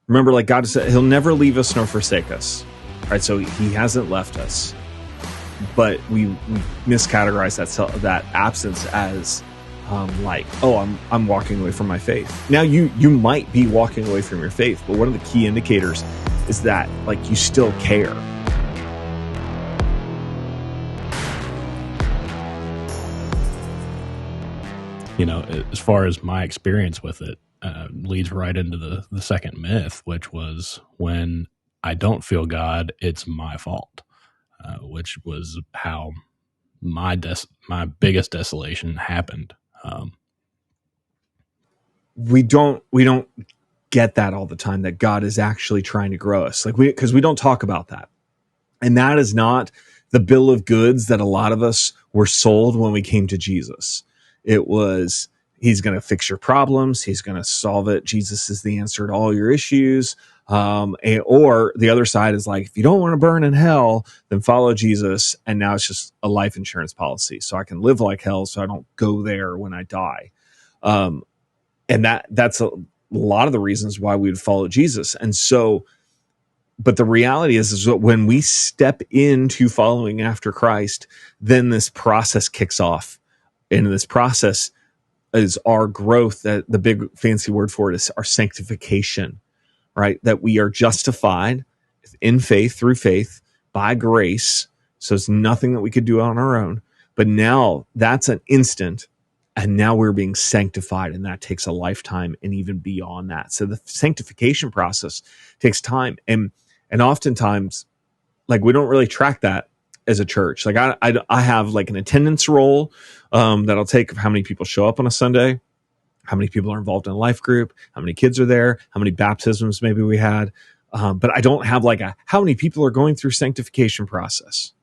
Remember, like God said, he'll never leave us nor forsake us. Right? So he hasn't left us, but we miscategorize that absence as like, oh, I'm walking away from my faith. Now you might be walking away from your faith, but one of the key indicators is that like you still care. You know, as far as my experience with it, leads right into the second myth, which was when I don't feel God, it's my fault, which was how my biggest desolation happened. We don't get that all the time, that God is actually trying to grow us, like because we don't talk about that, and that is not the bill of goods that a lot of us were sold when we came to Jesus. It was, he's going to fix your problems, he's going to solve it, Jesus is the answer to all your issues. Or the other side is like, if you don't want to burn in hell, then follow Jesus, and now it's just a life insurance policy, so I can live like hell, so I don't go there when I die. And that's a lot of the reasons why we would follow Jesus. And so, but the reality is that when we step into following after Christ, then this process kicks off. And this process is our growth. That the big fancy word for it is our sanctification, right? That we are justified in faith, through faith, by grace. So it's nothing that we could do on our own. But now that's an instant. And now we're being sanctified, and that takes a lifetime and even beyond that. So the sanctification process takes time. And oftentimes, like, we don't really track that as a church. Like I have like an attendance roll that I'll take of how many people show up on a Sunday, how many people are involved in a life group, how many kids are there, how many baptisms maybe we had. But I don't have like how many people are going through sanctification process.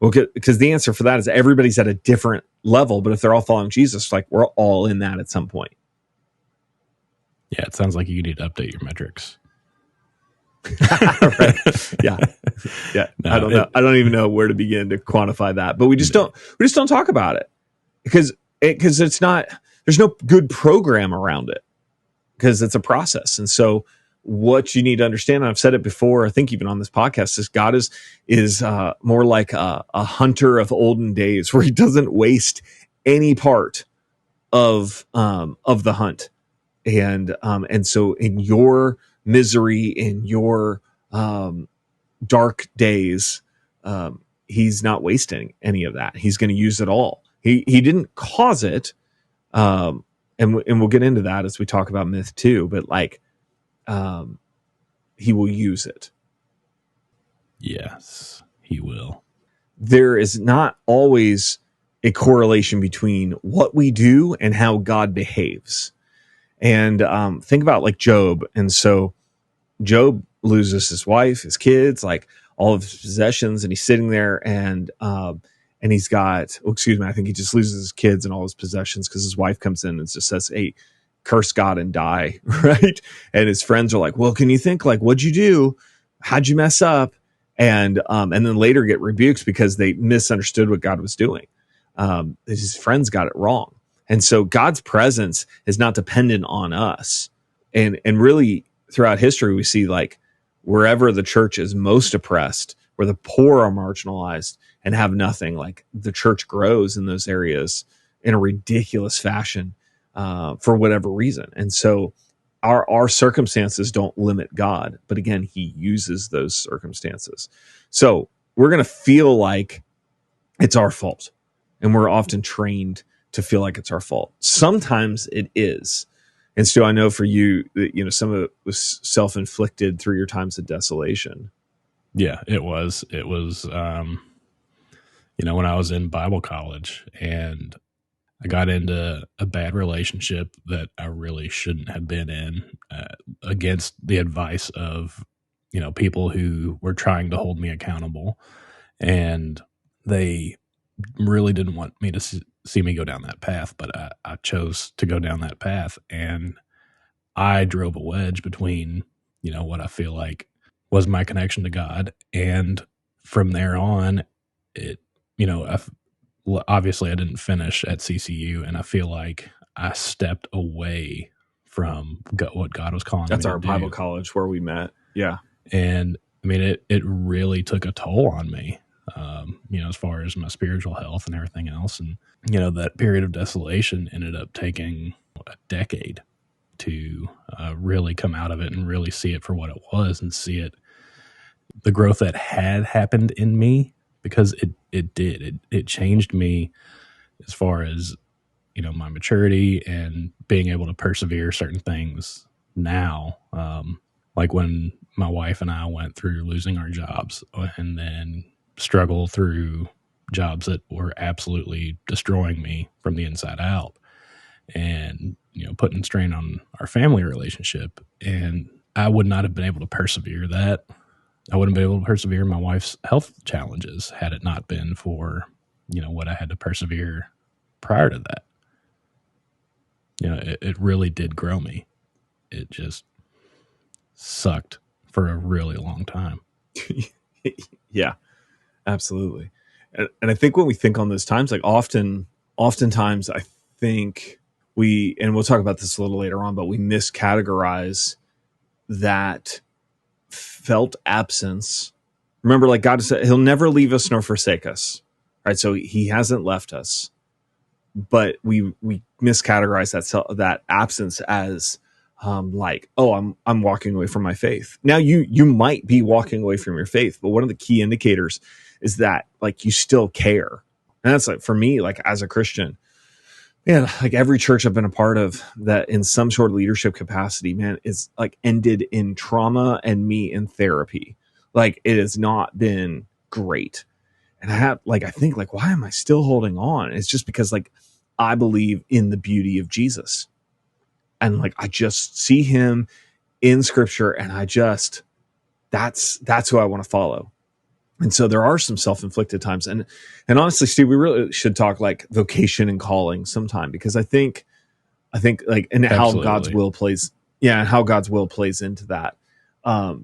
Well, because the answer for that is everybody's at a different level, but if they're all following Jesus, like we're all in that at some point. Yeah, it sounds like you need to update your metrics. Right. Yeah. No, I don't know. I don't even know where to begin to quantify that, but we just don't talk about it because it's not, there's no good program around it because it's a process. And so what you need to understand, and I've said it before, I think even on this podcast, is God is more like a hunter of olden days, where he doesn't waste any part of the hunt. And so in your misery, in your dark days, he's not wasting any of that. He's going to use it all. He didn't cause it. And we'll get into that as we talk about myth too, but like, he will use it. Yes, he will. There is not always a correlation between what we do and how God behaves. And think about like Job. And so Job loses his wife, his kids, like all of his possessions, and he's sitting there and he's got, I think he just loses his kids and all his possessions because his wife comes in and just says, hey, curse God and die, right? And his friends are like, well, can you think, like, what'd you do? How'd you mess up? And then later get rebukes because they misunderstood what God was doing. His friends got it wrong. And so God's presence is not dependent on us. And really throughout history, we see like wherever the church is most oppressed, where the poor are marginalized and have nothing, like the church grows in those areas in a ridiculous fashion. For whatever reason. And so our circumstances don't limit God, but again, he uses those circumstances. So we're going to feel like it's our fault, and we're often trained to feel like it's our fault. Sometimes it is. And so I know for you, you know, some of it was self-inflicted through your times of desolation. Yeah, it was, when I was in Bible college and I got into a bad relationship that I really shouldn't have been in, against the advice of, people who were trying to hold me accountable. And they really didn't want me to see me go down that path, but I chose to go down that path. And I drove a wedge between, what I feel like was my connection to God. And from there on, obviously I didn't finish at CCU, and I feel like I stepped away from what God was calling That's me to our Bible do. college where we met. Yeah. And I mean, it really took a toll on me, as far as my spiritual health and everything else. And, that period of desolation ended up taking a decade to really come out of it and really see it for what it was and see it, the growth that had happened in me, because it did. It changed me as far as, my maturity and being able to persevere certain things now. Like when my wife and I went through losing our jobs and then struggle through jobs that were absolutely destroying me from the inside out, and, putting strain on our family relationship. And I would not have been able to persevere that. I wouldn't be able to persevere my wife's health challenges had it not been for, what I had to persevere prior to that. It really did grow me. It just sucked for a really long time. Yeah, absolutely. And I think when we think on those times, like oftentimes I think and we'll talk about this a little later on, but we miscategorize that felt absence. Remember, like God said, he'll never leave us nor forsake us. Right. So he hasn't left us, but we miscategorize that absence as like, oh, I'm walking away from my faith. Now you might be walking away from your faith, but one of the key indicators is that like you still care. And that's like, for me, like as a Christian, man, like every church I've been a part of that in some sort of leadership capacity, man, is like ended in trauma and me in therapy. Like it has not been great. And I think like, why am I still holding on? It's just because like I believe in the beauty of Jesus. And like, I just see him in scripture and that's who I want to follow. And so there are some self-inflicted times. And honestly, Steve, we really should talk like vocation and calling sometime, because I think like, and how Absolutely. God's will plays. Yeah. And how God's will plays into that.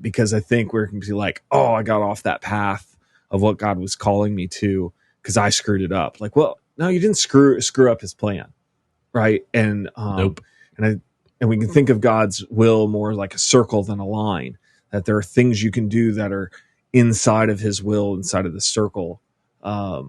Because I think we're going to be like, oh, I got off that path of what God was calling me to because I screwed it up. Like, well, no, you didn't screw up his plan. Right. And, Nope. and we can think of God's will more like a circle than a line, that there are things you can do that are inside of his will, inside of the circle. I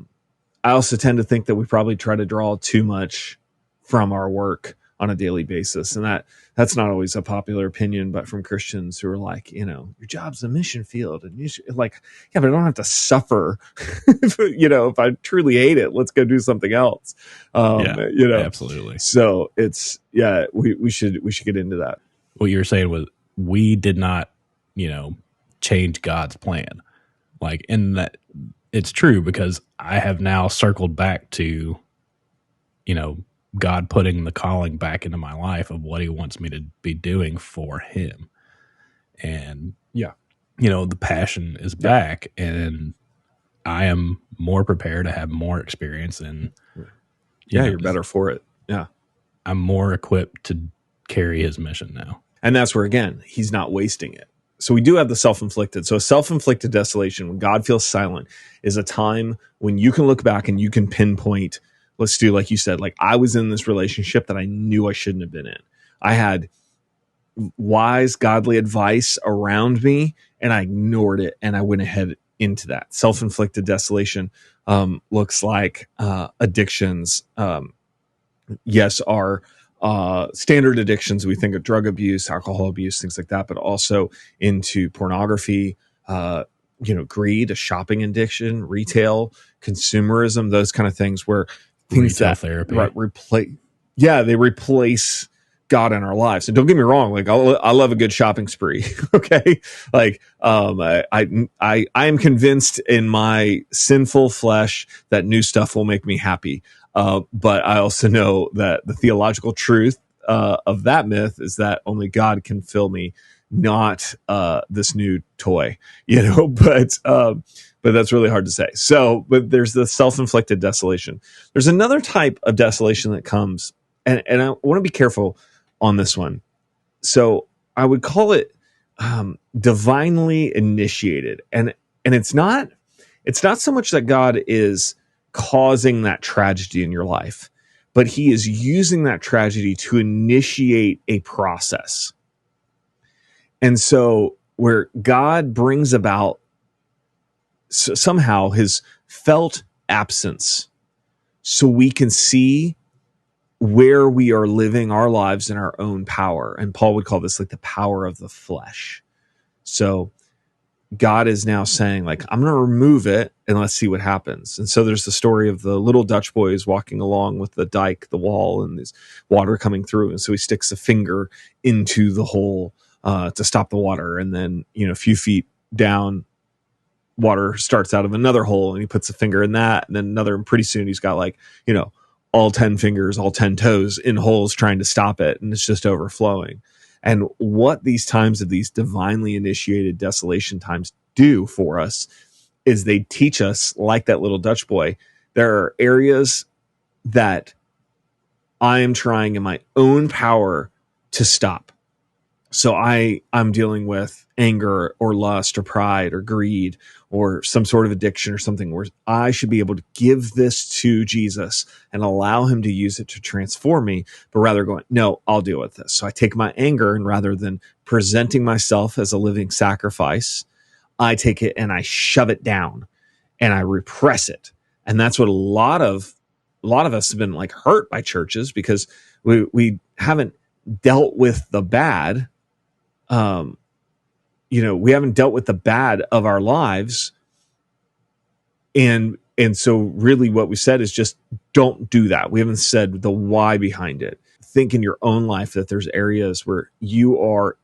also tend to think that we probably try to draw too much from our work on a daily basis. And that's not always a popular opinion, but from Christians who are like, your job's a mission field. And you should, like, yeah, but I don't have to suffer. If I truly hate it, let's go do something else. Absolutely. So it's, yeah, we should get into that. What you were saying was we did not, change God's plan. Like, in that, it's true, because I have now circled back to, God putting the calling back into my life of what he wants me to be doing for him. And, yeah, the passion is back, and I am more prepared to have more experience. And you're better for it. Yeah. I'm more equipped to carry his mission now. And that's where, again, he's not wasting it. So we do have the self-inflicted. So a self-inflicted desolation, when God feels silent, is a time when you can look back and you can pinpoint, let's do, like you said, like I was in this relationship that I knew I shouldn't have been in. I had wise, godly advice around me and I ignored it, and I went ahead into that. Self-inflicted desolation looks like addictions. Yes, are standard addictions. We think of drug abuse, alcohol abuse, things like that, but also into pornography, greed, a shopping addiction, retail, consumerism, those kind of things, where things retail that therapy. they replace God in our lives. And don't get me wrong, like I love a good shopping spree. Okay. Like, I am convinced in my sinful flesh that new stuff will make me happy. But I also know that the theological truth of that myth is that only God can fill me, not this new toy, but that's really hard to say. So, but there's the self-inflicted desolation. There's another type of desolation that comes, and I want to be careful on this one. So I would call it divinely initiated, and it's not so much that God is causing that tragedy in your life, but he is using that tragedy to initiate a process. And so where God brings about somehow his felt absence so we can see where we are living our lives in our own power. And Paul would call this like the power of the flesh. So God is now saying, like, I'm going to remove it and let's see what happens. And so there's the story of the little Dutch boys walking along with the dike, the wall, and there's water coming through. And so he sticks a finger into the hole to stop the water. And then, a few feet down, water starts out of another hole and he puts a finger in that. And then another, and pretty soon he's got like, all 10 fingers, all 10 toes in holes trying to stop it. And it's just overflowing. And what these times of these divinely initiated desolation times do for us is they teach us, like that little Dutch boy, there are areas that I am trying in my own power to stop. So I'm dealing with anger or lust or pride or greed or some sort of addiction or something where I should be able to give this to Jesus and allow him to use it to transform me, but rather going, no, I'll deal with this. So I take my anger, and rather than presenting myself as a living sacrifice, I take it and I shove it down and I repress it. And that's what a lot of us have been like hurt by churches, because we haven't dealt with the bad. We haven't dealt with the bad of our lives. And so really what we said is just don't do that. We haven't said the why behind it. Think in your own life that there's areas where you are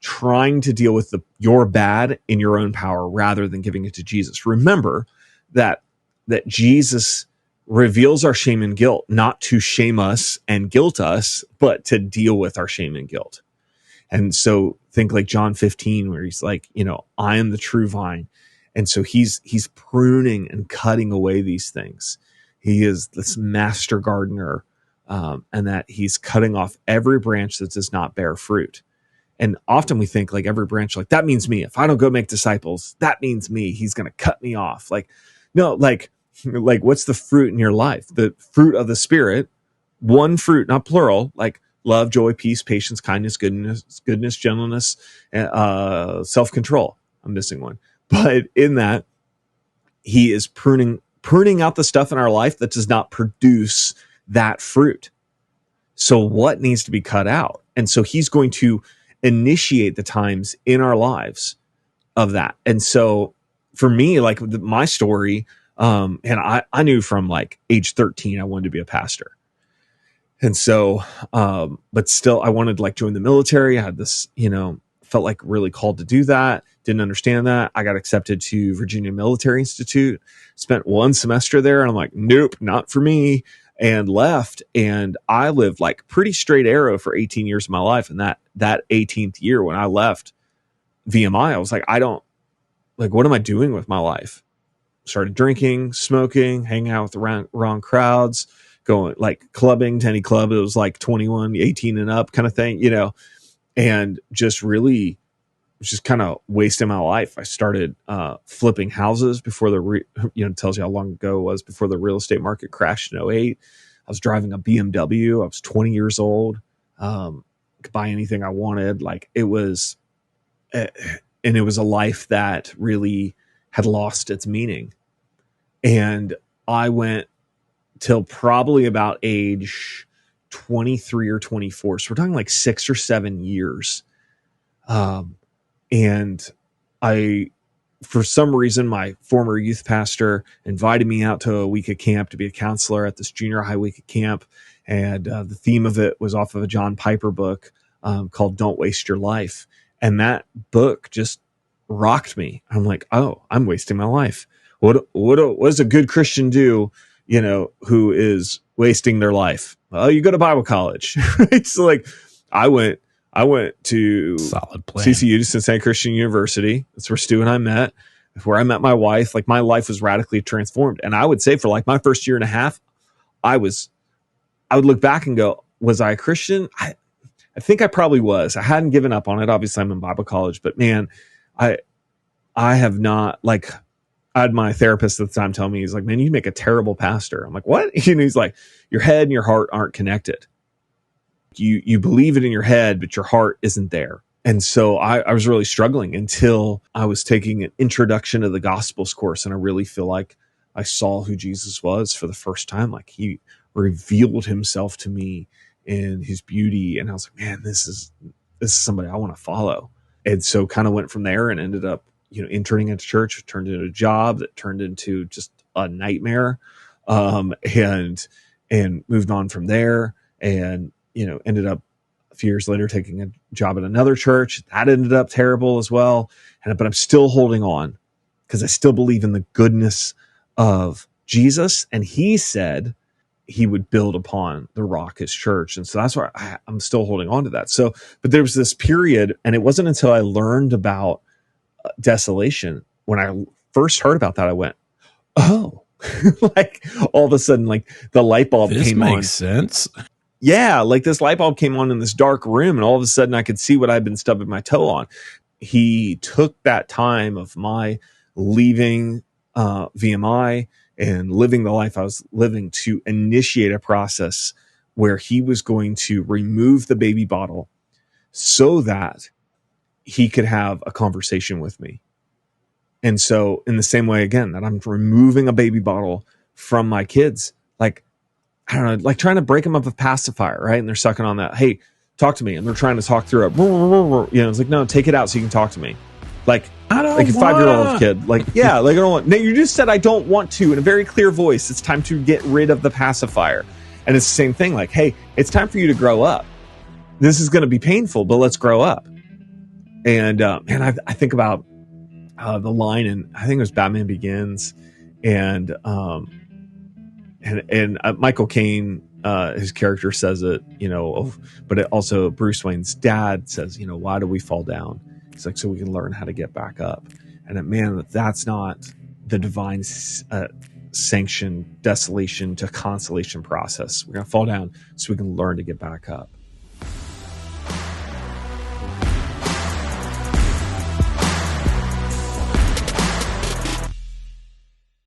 trying to deal with your bad in your own power rather than giving it to Jesus. Remember that Jesus reveals our shame and guilt, not to shame us and guilt us, but to deal with our shame and guilt. And so think like John 15, where he's like, I am the true vine. And so he's pruning and cutting away these things. He is this master gardener, and that he's cutting off every branch that does not bear fruit. And often we think like every branch, like that means me. If I don't go make disciples, that means me. He's going to cut me off. Like, no, like what's the fruit in your life? The fruit of the Spirit, one fruit, not plural, like love, joy, peace, patience, kindness, goodness, gentleness, self-control. I'm missing one. But in that, he is pruning out the stuff in our life that does not produce that fruit. So what needs to be cut out? And so he's going to initiate the times in our lives of that. And so for me, like my story, and I knew from like age 13, I wanted to be a pastor. And so, but still I wanted to like join the military. I had this, felt like really called to do that. Didn't understand that. I got accepted to Virginia Military Institute, spent one semester there. And I'm like, nope, not for me. And left. And I lived like pretty straight arrow for 18 years of my life. And that 18th year when I left VMI, I was like, what am I doing with my life? Started drinking, smoking, hanging out with the wrong crowds, going like clubbing to any club. It was like 21, 18 and up kind of thing, and just really just kind of wasting my life. I started flipping houses before it tells you how long ago it was before the real estate market crashed in 2008. I was driving a BMW. I was 20 years old. Could buy anything I wanted. Like it was, and it was a life that really had lost its meaning. And I went till probably about age 23 or 24. So we're talking like 6 or 7 years. And for some reason, my former youth pastor invited me out to a week of camp to be a counselor at this junior high week of camp. And the theme of it was off of a John Piper book called Don't Waste Your Life. And that book just rocked me. I'm like, oh, I'm wasting my life. What does a good Christian do, who is wasting their life? Well, you go to Bible college. Right? So like I went to solid plan. CCU, Cincinnati Christian University. That's where Stu and I met. Where I met my wife. Like my life was radically transformed. And I would say for like my first year and a half, I would look back and go, was I a Christian? I think I probably was. I hadn't given up on it. Obviously I'm in Bible college, but man, I have not, like, I had my therapist at the time tell me, he's like, man, you make a terrible pastor. I'm like, what? And he's like, your head and your heart aren't connected. You believe it in your head, but your heart isn't there. And so I was really struggling until I was taking an introduction to the Gospels course. And I really feel like I saw who Jesus was for the first time. Like he revealed himself to me in his beauty. And I was like, man, this is somebody I want to follow. And so kind of went from there and ended up, interning into church, turned into a job that turned into just a nightmare. And moved on from there and, ended up a few years later taking a job at another church. That ended up terrible as well. But I'm still holding on because I still believe in the goodness of Jesus. And he said he would build upon the rock, his church. And so that's why I'm still holding on to that. So, but there was this period, and it wasn't until I learned about desolation, when I first heard about that, I went, oh, like all of a sudden, like the light bulb came on. This makes sense. Yeah, like this light bulb came on in this dark room, and all of a sudden I could see what I'd been stubbing my toe on. He took that time of my leaving VMI and living the life I was living to initiate a process where he was going to remove the baby bottle so that he could have a conversation with me. And so in the same way, again, that I'm removing a baby bottle from my kids, like, I don't know, like trying to break them up with pacifier, right? And they're sucking on that. Hey, talk to me. And they're trying to talk through it. It's like, no, take it out so you can talk to me. Like, I don't like a 5-year-old kid. Like, yeah, like I don't want. No, you just said I don't want to in a very clear voice. It's time to get rid of the pacifier. And it's the same thing. Like, hey, it's time for you to grow up. This is going to be painful, but let's grow up. And I think about the line, and I think it was Batman Begins, and Michael Caine, his character says it, but it also Bruce Wayne's dad says, why do we fall down? It's like, so we can learn how to get back up. And man, that's not the divine sanctioned desolation to consolation process. We're going to fall down so we can learn to get back up.